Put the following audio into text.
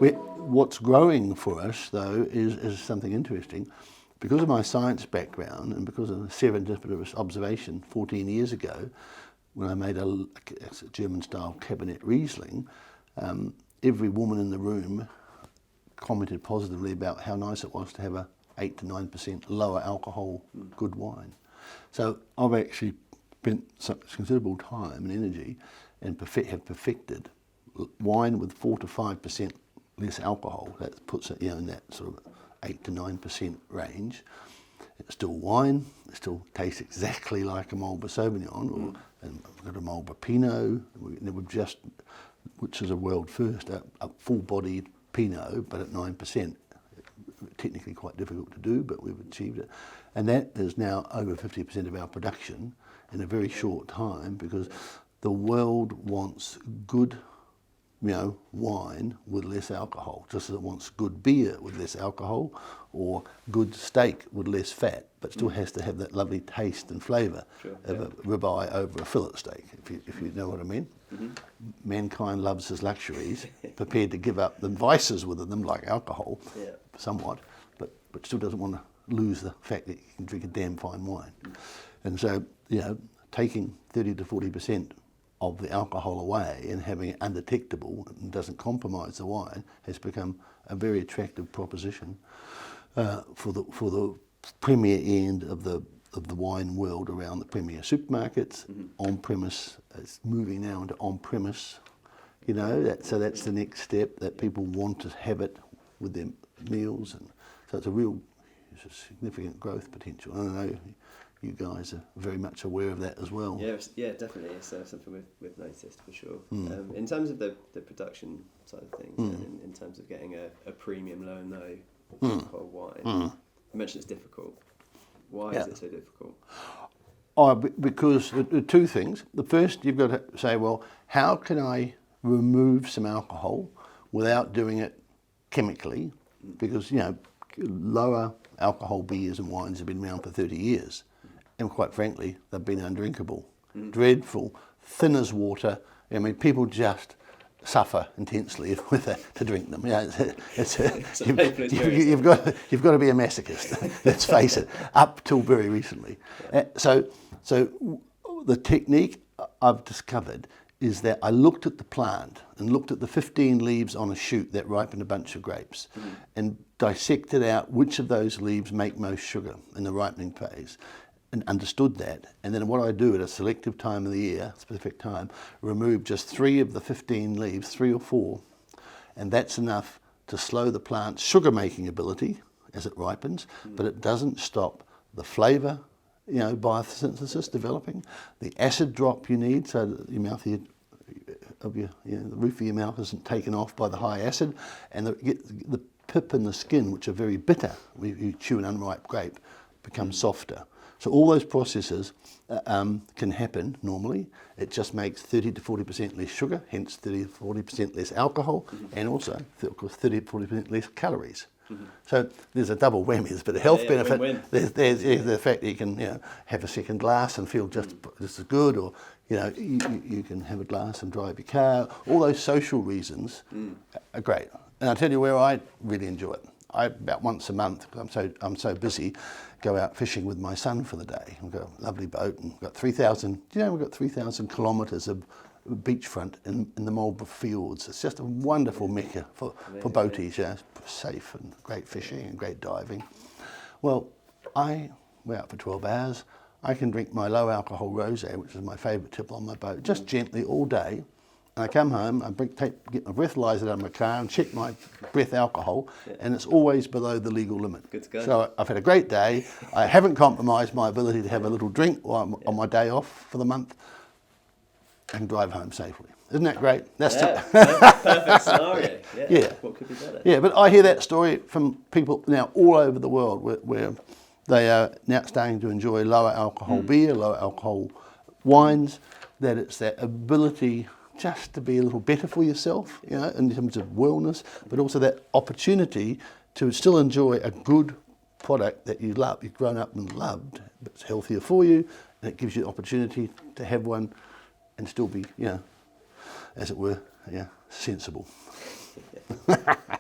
What's growing for us, though, is something interesting. Because of my science background and because of a serendipitous observation 14 years ago, when I made a German-style Cabernet Riesling, every woman in the room commented positively about how nice it was to have a 8 to 9% lower alcohol good wine. So I've actually spent some considerable time and energy and have perfected wine with 4 to 5% less alcohol. That puts it in that sort of 8 to 9% range. It's still wine. It still tastes exactly like a Marlborough Sauvignon, and we've got a Marlborough Pinot. We've just, which is a world first, a full-bodied Pinot, but at 9%. Technically quite difficult to do, but we've achieved it. And that is now over 50% of our production in a very short time, because the world wants good wine with less alcohol, just as it wants good beer with less alcohol, or good steak with less fat, but still has to have that lovely taste and flavour of a ribeye over a fillet steak, if you know what I mean. Mankind loves his luxuries, prepared to give up the vices within them, like alcohol, somewhat, but still doesn't want to lose the fact that you can drink a damn fine wine. And so, taking 30 to 40% of the alcohol away and having it undetectable and doesn't compromise the wine has become a very attractive proposition for the premier end of the wine world around the premier supermarkets. On-premise, it's moving now into on-premise, so that's the next step, that people want to have it with their meals, and so it's a significant growth potential. I don't know, you guys are very much aware of that as well. Yeah, definitely. It's something we've noticed for sure. In terms of the production side of things, and in terms of getting a premium low and no alcohol wine, you mentioned it's difficult. Why is it so difficult? Because there are two things. The first, you've got to say, well, how can I remove some alcohol without doing it chemically? Because, lower alcohol beers and wines have been around for 30 years. And quite frankly, they've been undrinkable, dreadful, thin as water. I mean, people just suffer intensely with that to drink them. You've got to be a masochist. Let's face it. Up till very recently, so the technique I've discovered is that I looked at the plant and looked at the 15 leaves on a shoot that ripened a bunch of grapes, and dissected out which of those leaves make most sugar in the ripening phase, and understood that. And then what I do at a selective time of the year, specific time, remove just 3 of the 15 leaves, 3 or 4, and that's enough to slow the plant's sugar-making ability as it ripens, but it doesn't stop the flavour, biosynthesis developing, the acid drop you need so that your mouth the roof of your mouth isn't taken off by the high acid, and the pip and the skin, which are very bitter when you chew an unripe grape, become softer. So all those processes can happen normally. It just makes 30 to 40% less sugar, hence 30 to 40% less alcohol, and also, of course, 30 to 40% less calories. So there's a double whammy. There's a bit of health benefit. Win-win. There's the fact that you can have a second glass and feel just as good, or you can have a glass and drive your car. All those social reasons are great. And I'll tell you where I really enjoy it. I about once a month, I'm so busy, go out fishing with my son for the day. We've got a lovely boat, and we've got 3,000. We've got 3,000 kilometres of beachfront in the Marlborough Fields. It's just a wonderful mecca for boaties. Safe and great fishing and great diving. Well, we're out for 12 hours. I can drink my low alcohol rosé, which is my favourite tip on my boat, just gently all day. And I come home, get my breathalyzer out of my car and check my breath alcohol, and it's always below the legal limit. Good to go. So I've had a great day. I haven't compromised my ability to have a little drink while I'm on my day off for the month, and drive home safely. Isn't that great? That's perfect scenario. Yeah. What could be better? Yeah, but I hear that story from people now all over the world where they are now starting to enjoy lower alcohol beer, lower alcohol wines, that it's that ability just to be a little better for yourself, in terms of wellness, but also that opportunity to still enjoy a good product that you love, you've grown up and loved, but it's healthier for you, and it gives you the opportunity to have one and still be, as it were, sensible. Yeah.